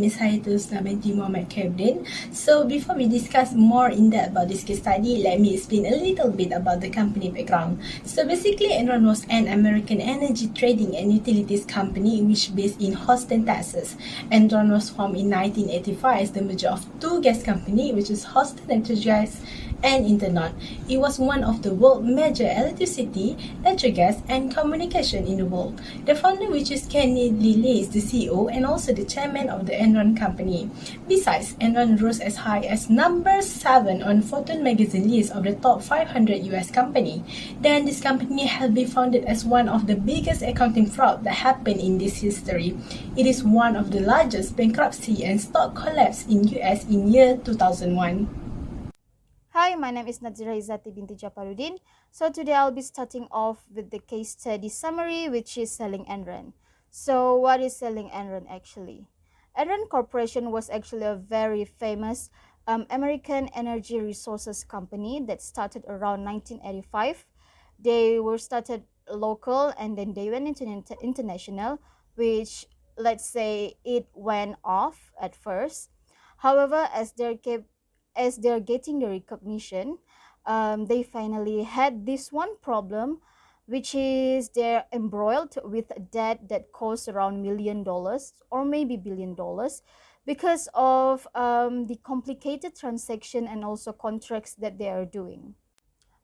is Hayatus Nabenti Mohammed Kevdin. So before we discuss more in depth about this case study, let me explain a little bit about the company background. So basically, Enron was an American energy trading and utilities company which based in Houston, Texas. Enron was formed in 1985 as the merger of two gas companies, which is Houston Natural Gas and Enron. It was one of the world's major electricity, natural gas, and communication in the world. The founder, which is Kenny Lee, is the CEO and also the chairman of the Enron company. Besides, Enron rose as high as number 7 on Fortune magazine list of the top 500 US company. Then this company has been founded as one of the biggest accounting fraud that happened in this history. It is one of the largest bankruptcy and stock collapse in US in year 2001. Hi, my name is Nazira Izzati binti Japaruddin. So today I'll be starting off with the case study summary, which is selling Enron. So what is selling Enron actually? Enron Corporation was actually a very famous American energy resources company that started around 1985. They were started local and then they went into international, which let's say it went off at first. However, as they're getting the recognition, they finally had this one problem, which is they're embroiled with a debt that costs around $1 million or maybe $1 billion because of the complicated transaction and also contracts that they are doing.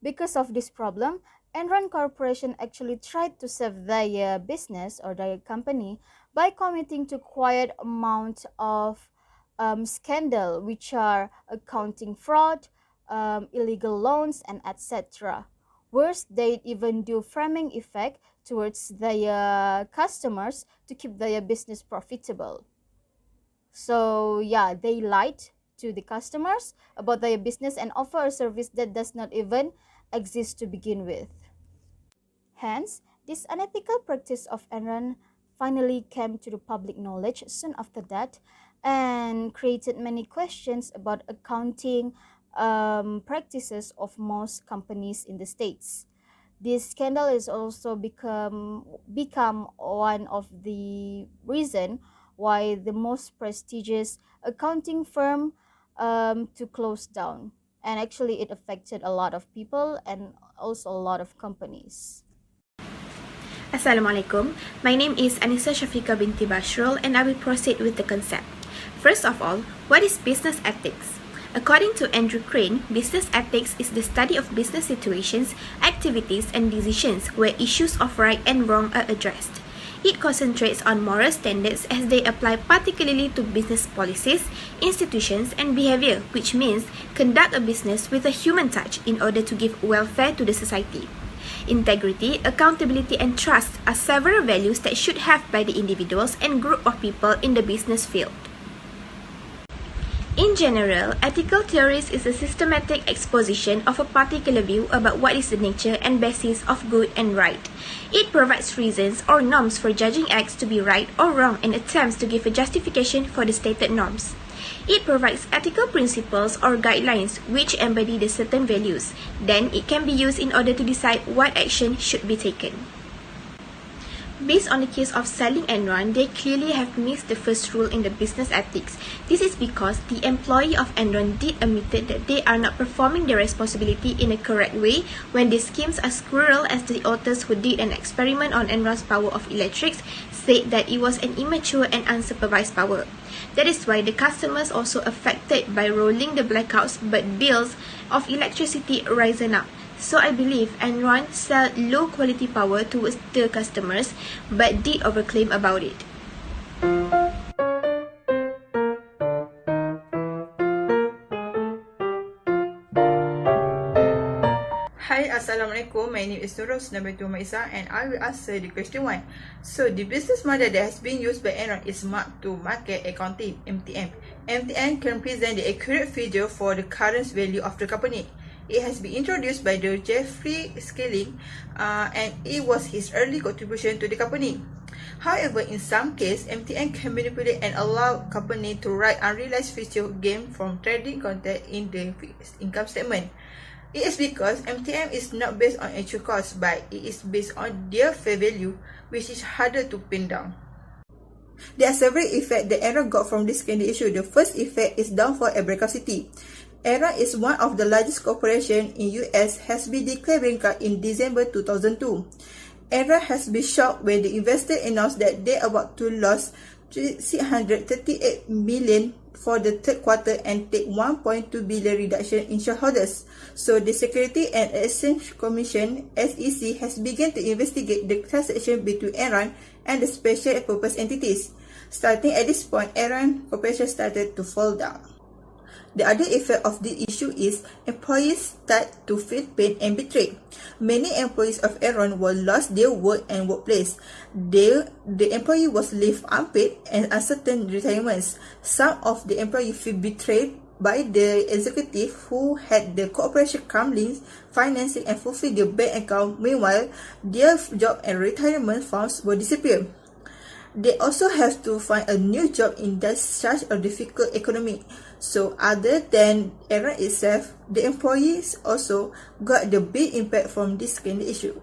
Because of this problem, Enron Corporation actually tried to save their business or their company by committing to quiet amount of scandal, which are accounting fraud, illegal loans, and etc. Worse, they even do framing effect towards their customers to keep their business profitable. So yeah, they lied to the customers about their business and offer a service that does not even exist to begin with. Hence, this unethical practice of Enron finally came to the public knowledge soon after that and created many questions about accounting practices of most companies in the States. This scandal is also become one of the reason why the most prestigious accounting firm to close down, and actually it affected a lot of people and also a lot of companies. Assalamualaikum. My name is Anissa Shafika binti Bashrul and I will proceed with the concept. First of all, what is business ethics? According to Andrew Crane, business ethics is the study of business situations, activities, and decisions where issues of right and wrong are addressed. It concentrates on moral standards as they apply particularly to business policies, institutions, and behavior, which means conduct a business with a human touch in order to give welfare to the society. Integrity, accountability, and trust are several values that should have by the individuals and group of people in the business field. In general, ethical theories is a systematic exposition of a particular view about what is the nature and basis of good and right. It provides reasons or norms for judging acts to be right or wrong and attempts to give a justification for the stated norms. It provides ethical principles or guidelines which embody the certain values. Then it can be used in order to decide what action should be taken. Based on the case of selling Enron, they clearly have missed the first rule in the business ethics. This is because the employee of Enron did admit that they are not performing their responsibility in a correct way when the schemes are cruel, as the authors who did an experiment on Enron's power of electrics said that it was an immature and unsupervised power. That is why the customers also affected by rolling the blackouts, but bills of electricity risen up. So I believe Enron sell low quality power towards the customers but did overclaim about it. Hi, Assalamualaikum. My name is Nurul Nabatul Maisa and I will answer the question 1. So, the business model that has been used by Enron is mark-to-market accounting, MTM. MTM can present the accurate figure for the current value of the company. It has been introduced by the Jeffrey Skilling and it was his early contribution to the company. However, in some cases, MTM can manipulate and allow company to write unrealized future gain from trading content in the income statement. It is because MTM is not based on actual cost, but it is based on their fair value, which is harder to pin down. There are several effects that Enron got from this scandal issue. The first effect is downfall at bankruptcy. Enron is one of the largest corporations in US, has been declared bankrupt in December 2002. Enron has been shocked when the investor announced that they are about to lose $638 million for the third quarter and take $1.2 billion reduction in shareholders. So the Security and Exchange Commission (SEC) has begun to investigate the transaction between Enron and the special purpose entities. Starting at this point, Enron Corporation started to fall down. The other effect of this issue is employees start to feel pain and betrayed. Many employees of Enron will lost their work and workplace. The employee was left unpaid and uncertain retirements. Some of the employees feel betrayed by the executive who had the corporation calmly financing and fulfill their bank account. Meanwhile, their job and retirement funds will disappear. They also have to find a new job in such a difficult economy. So other than Enron itself, the employees also got the big impact from this scandal issue.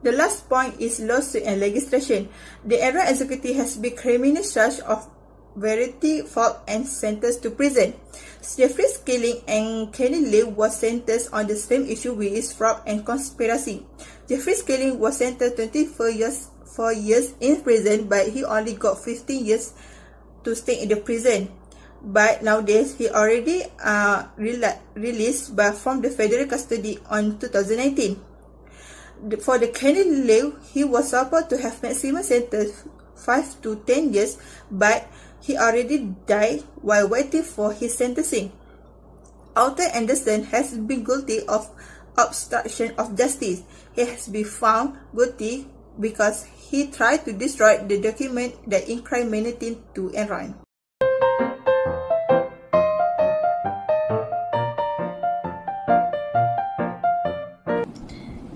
The last point is lawsuit and legislation. The Enron executive has been criminally charged of variety, fault, and sentenced to prison. Jeffrey Skilling and Kenny Lee was sentenced on the same issue, which is fraud and conspiracy. Jeffrey Skilling was sentenced 24 years in prison, but he only got 15 years to stay in the prison. But nowadays, he already released from the federal custody on 2019. For the Kenny Lee, he was supposed to have maximum sentence 5 to 10 years, but he already died while waiting for his sentencing. Arthur Anderson has been guilty of obstruction of justice. He has been found guilty because he tried to destroy the document that incriminated to Enron.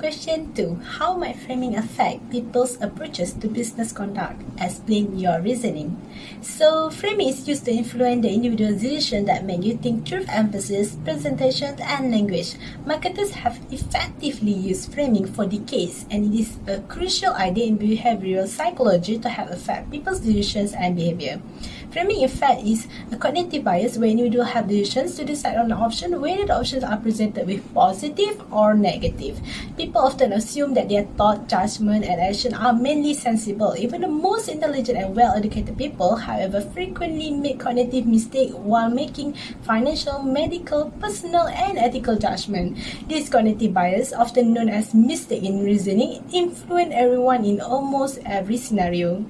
Question 2. How might framing affect people's approaches to business conduct? Explain your reasoning. So, framing is used to influence the individual decision that make you think through emphasis, presentation, and language. Marketers have effectively used framing for decades, and it is a crucial idea in behavioral psychology to have affect people's decisions and behavior. Framing effect is a cognitive bias where individuals have decisions to decide on an option whether the options are presented with positive or negative. People often assume that their thought, judgment, and action are mainly sensible. Even the most intelligent and well-educated people, however, frequently make cognitive mistakes while making financial, medical, personal, and ethical judgment. This cognitive bias, often known as mistaken reasoning, influence everyone in almost every scenario.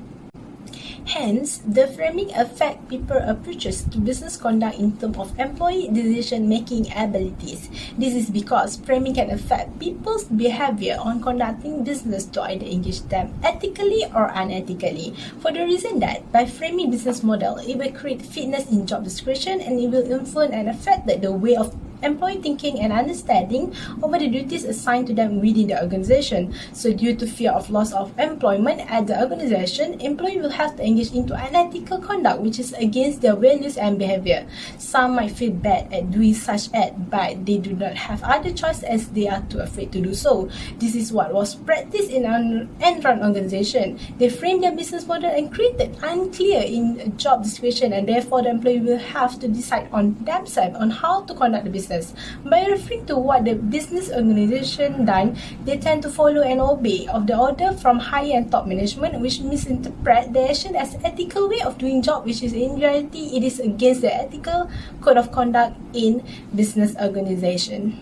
Hence, the framing affect people's approaches to business conduct in terms of employee decision-making abilities. This is because framing can affect people's behavior on conducting business to either engage them ethically or unethically. For the reason that, by framing business model, it will create fitness in job description and it will influence and affect the way of employee thinking and understanding over the duties assigned to them within the organization. So due to fear of loss of employment at the organization, employees will have to engage into unethical conduct which is against their values and behavior. Some might feel bad at doing such act, but they do not have other choice as they are too afraid to do so. This is what was practiced in an Enron organization. They framed their business model and created unclear in job description, and therefore the employee will have to decide on themselves on how to conduct the business. By referring to what the business organization done, they tend to follow and obey of the order from higher and top management, which misinterpret the action as ethical way of doing job, which is in reality it is against the ethical code of conduct in business organization.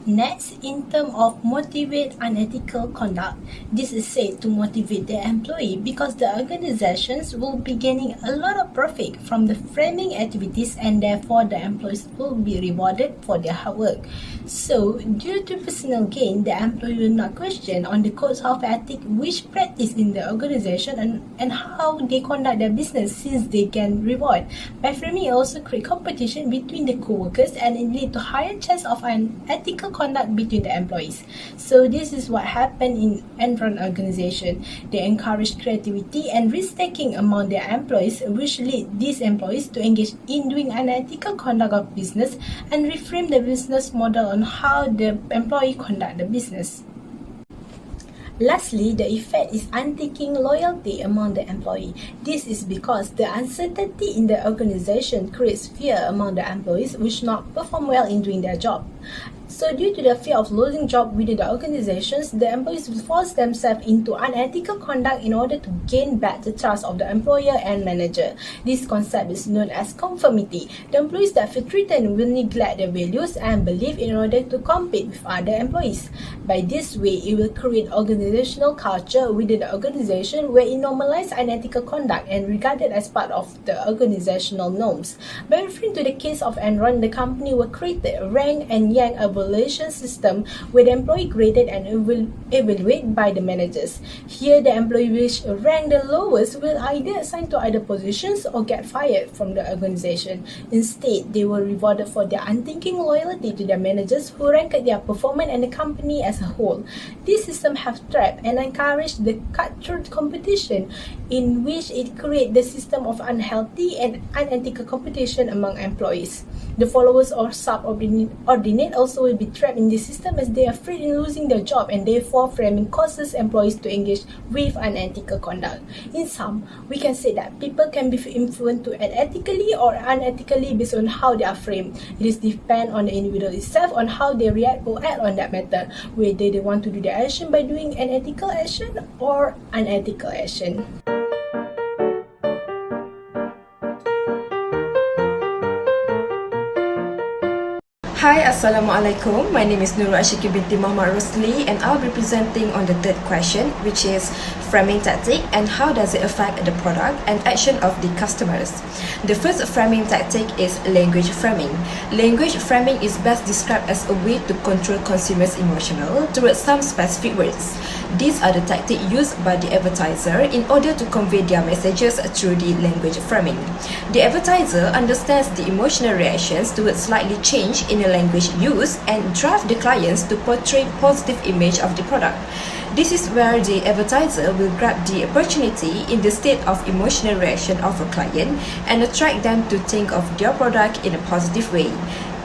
Next, in terms of motivate unethical conduct, this is said to motivate the employee because the organizations will be gaining a lot of profit from the framing activities and therefore the employees will be rewarded for their hard work. So, due to personal gain, the employee will not question on the codes of ethics which practice in the organization and how they conduct their business since they gain reward. By framing, it also create competition between the co-workers and it lead to higher chance of an ethical conduct between the employees. So this is what happened in Enron organization. They encourage creativity and risk-taking among their employees, which lead these employees to engage in doing unethical conduct of business and reframe the business model on how the employee conduct the business. Lastly, the effect is untaking loyalty among the employee. This is because the uncertainty in the organization creates fear among the employees which not perform well in doing their job. So due to the fear of losing job within the organizations, the employees will force themselves into unethical conduct in order to gain back the trust of the employer and manager. This concept is known as conformity. The employees that feel threatened will neglect their values and belief in order to compete with other employees. By this way, it will create organizational culture within the organization where it normalizes unethical conduct and regarded as part of the organizational norms. By referring to the case of Enron, the company will create a rank and yang evaluation system where the employee graded and evaluated by the managers. Here, the employee which rank the lowest will either assigned to other positions or get fired from the organization. Instead, they were rewarded for their unthinking loyalty to their managers who ranked their performance and the company as a whole. This system have trapped and encouraged the cutthroat competition in which it creates the system of unhealthy and unethical competition among employees. The followers or subordinate also will be trapped in this system as they are afraid in losing their job and therefore framing causes employees to engage with unethical conduct. In sum, we can say that people can be influenced to act ethically or unethically based on how they are framed. It is depend on the individual itself on how they react or act on that matter, whether they want to do their action by doing an ethical action or unethical action. Hi, Assalamualaikum. My name is Nurul Ashiki binti Muhammad Rosli and I'll be presenting on the third question, which is framing tactic and how does it affect the product and action of the customers. The first framing tactic is language framing. Language framing is best described as a way to control consumers' emotional towards some specific words. These are the tactics used by the advertiser in order to convey their messages through the language framing. The advertiser understands the emotional reactions towards slightly change in the language used and drive the clients to portray positive image of the product. This is where the advertiser will grab the opportunity in the state of emotional reaction of a client and attract them to think of their product in a positive way.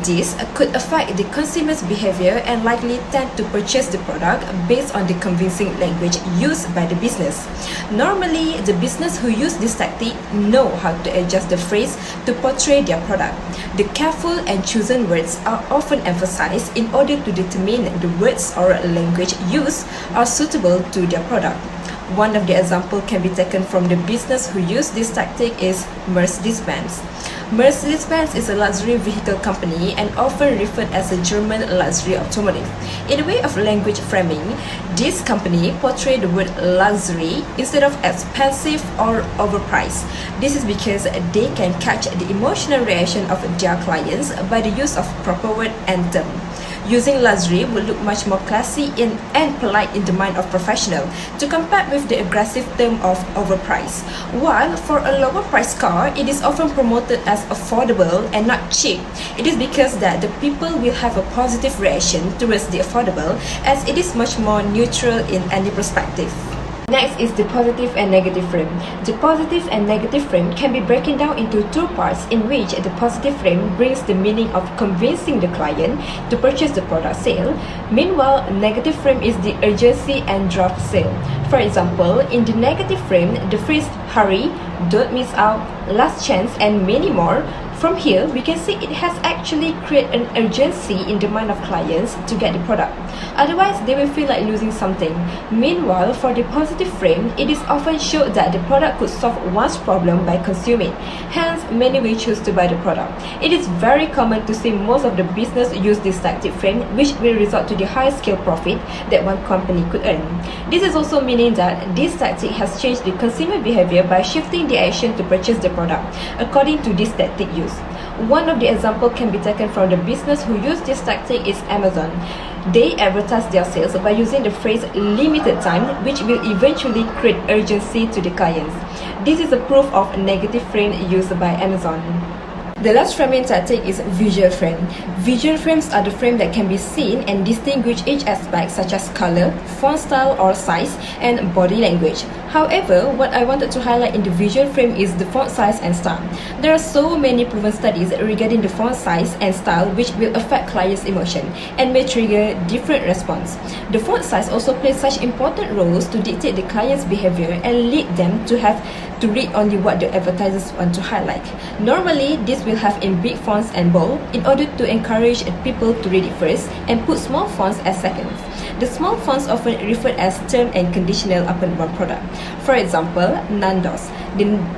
This could affect the consumer's behavior and likely tend to purchase the product based on the convincing language used by the business. Normally, the business who use this tactic know how to adjust the phrase to portray their product. The careful and chosen words are often emphasized in order to determine the words or language used are suitable to their product. One of the examples can be taken from the business who use this tactic is Mercedes-Benz. Mercedes-Benz is a luxury vehicle company and often referred as a German luxury automotive. In a way of language framing, this company portrays the word luxury instead of expensive or overpriced. This is because they can catch the emotional reaction of their clients by the use of proper word and term. Using luxury will look much more classy and polite in the mind of professional to compare with the aggressive term of overpriced. While for a lower price car, it is often promoted as affordable and not cheap. It is because that the people will have a positive reaction towards the affordable as it is much more neutral in any perspective. Next is the positive and negative frame. The positive and negative frame can be broken down into two parts in which the positive frame brings the meaning of convincing the client to purchase the product sale. Meanwhile, negative frame is the urgency and draft sale. For example, in the negative frame, the phrase hurry, don't miss out, last chance and many more. From here, we can see it has actually created an urgency in the mind of clients to get the product. Otherwise, they will feel like losing something. Meanwhile, for the positive frame, it is often shown that the product could solve one's problem by consuming. Hence, many will choose to buy the product. It is very common to see most of the business use this tactic frame, which will result to the high scale profit that one company could earn. This is also meaning that this tactic has changed the consumer behavior by shifting the action to purchase the product, according to this tactic use. One of the examples can be taken from the business who use this tactic is Amazon. They advertise their sales by using the phrase limited time, which will eventually create urgency to the clients. This is a proof of negative frame used by Amazon. The last framing tactic is visual frame. Visual frames are the frame that can be seen and distinguish each aspect such as color, font style or size, and body language. However, what I wanted to highlight in the visual frame is the font size and style. There are so many proven studies regarding the font size and style which will affect clients' emotion and may trigger different response. The font size also plays such important roles to dictate the client's behavior and lead them to have to read only what the advertisers want to highlight. Normally, this will have in big fonts and bold in order to encourage people to read it first and put small fonts as seconds. The small fonts often referred as term and conditional upon one product. For example, Nando's,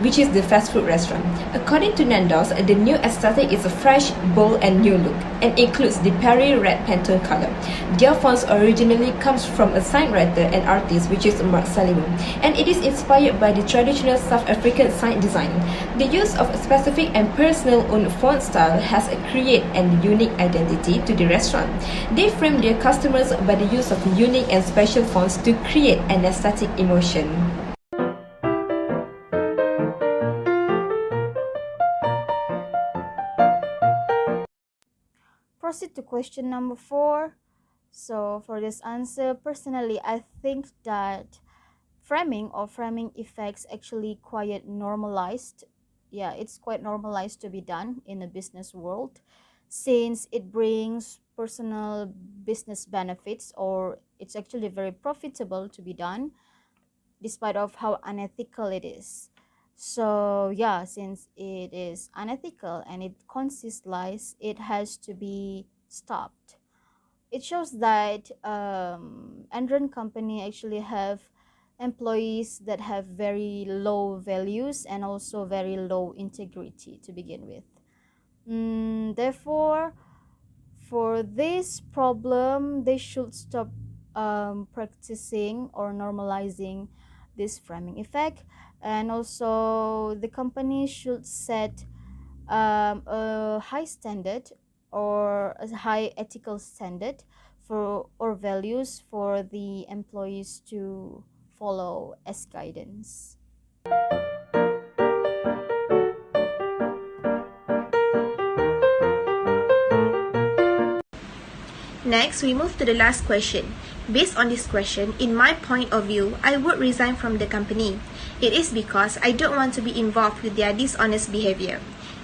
which is the fast food restaurant. According to Nando's, the new aesthetic is a fresh, bold and new look and includes the Perry red Pantone color. Their fonts originally comes from a signwriter and artist which is Mark Salimu, and it is inspired by the traditional South African sign design. The use of a specific and personal owned font style has created a unique identity to the restaurant. They frame their customers by the use of unique and special fonts to create an aesthetic emotion. Proceed to question number 4. So for this answer, personally, I think that framing or framing effects actually quite normalized. Yeah, it's quite normalized to be done in the business world, since it brings personal business benefits, or it's actually very profitable to be done despite of how unethical it is. So yeah, since it is unethical and it consists lies, it has to be stopped. It shows that Enron company actually have employees that have very low values and also very low integrity to begin with. Therefore, for this problem, they should stop practicing or normalizing this framing effect, and also the company should set a high standard or a high ethical standard for or values for the employees to follow as guidance. Next, we move to the last question. Based on this question, in my point of view, I would resign from the company. It is because I don't want to be involved with their dishonest behavior.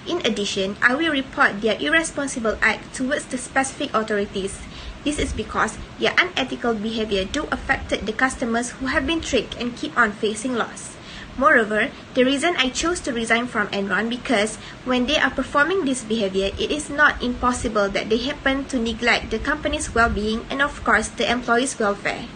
In addition, I will report their irresponsible act towards the specific authorities. This is because their unethical behavior do affect the customers who have been tricked and keep on facing loss. Moreover, the reason I chose to resign from Enron because when they are performing this behavior, it is not impossible that they happen to neglect the company's well-being and of course the employees' welfare.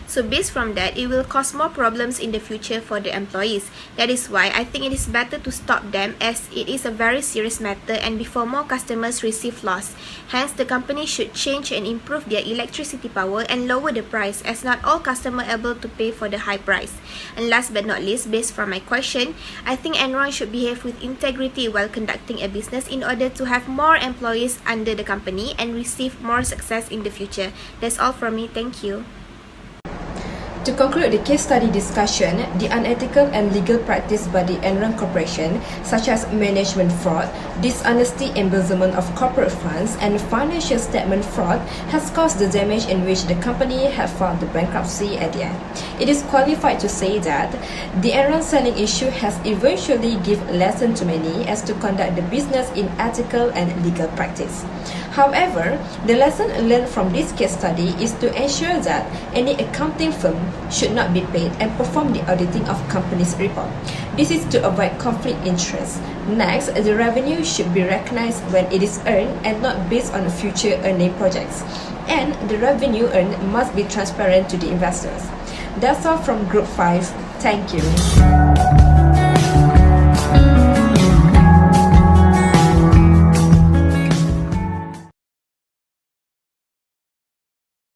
So based from that, it will cause more problems in the future for the employees. That is why I think it is better to stop them, as it is a very serious matter and before more customers receive loss. Hence, the company should change and improve their electricity power and lower the price, as not all customers are able to pay for the high price. And last but not least, based from my question, I think Enron should behave with integrity while conducting a business in order to have more employees under the company and receive more success in the future. That's all from me. Thank you. To conclude the case study discussion, the unethical and legal practice by the Enron Corporation, such as management fraud, dishonesty, embezzlement of corporate funds, and financial statement fraud, has caused the damage in which the company had filed the bankruptcy at the end. It is qualified to say that the Enron selling issue has eventually given a lesson to many as to conduct the business in ethical and legal practice. However, the lesson learned from this case study is to ensure that any accounting firm should not be paid and perform the auditing of company's report. This is to avoid conflict interest. Next, the revenue should be recognized when it is earned and not based on future earning projects. And the revenue earned must be transparent to the investors. That's all from Group 5. Thank you.